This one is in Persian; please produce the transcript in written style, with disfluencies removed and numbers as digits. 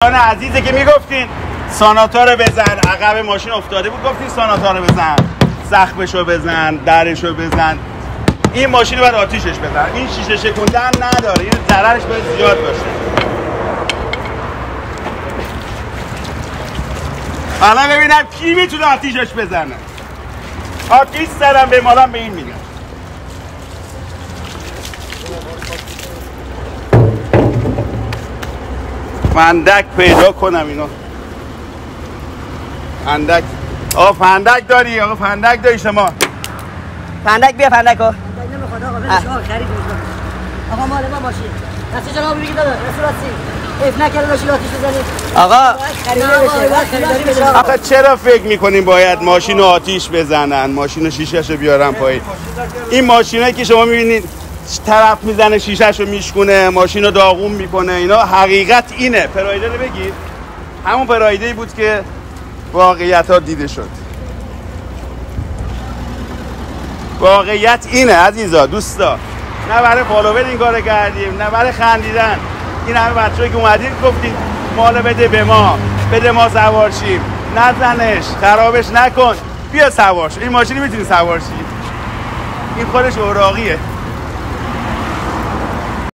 عزیزه که میگفتین ساناتا رو بزن، عقب ماشین افتاده بود گفتین ساناتا رو بزن، سقفشو بزن، درشو بزن. این ماشین رو باید آتیشش بزن. این شیشه شکوندن نداره، این ضررش باید زیاد باشه. حالا ببینم کی میتونه آتیشش بزنه. آتیش زدم به مالم به این میگم. فندک پیدا کنم اینو. فندک. آقا فندک داری؟ آقا فندک داری شما؟ فندک بیا فندک ها. فندک نمیخواد آقا، ولش آقا، خرید آقا مال ما ماشین. دست جناب بگید دادا، رسولاتی. اف نکرده باشی آتیش بزنید. آقا خریده بشه، خریداری بشه. آقا چرا فکر میکنین باید ماشین رو آتیش بزنن؟ ماشین رو شیشه‌شو بیارن پایین. این ماشینایی که شما میبینید طرف میزنه شیشه‌شو میشکونه، ماشین رو داغون میکنه، اینا حقیقت اینه. پرایده رو بگید. همون پرایده‌ای بود که واقعیت ها دیده شد. واقعیت اینه عزیزا، دوستا. نه برای فالوور این کارو کردیم، نه برای خندیدن. این همه بچه‌ای که اومدین گفتین مال بده به ما، بده ما سوار شیم، نزنش، خرابش نکن، بیا سوار شو. این ماشینی میتونی سوار شی. این خودش اوراقیه.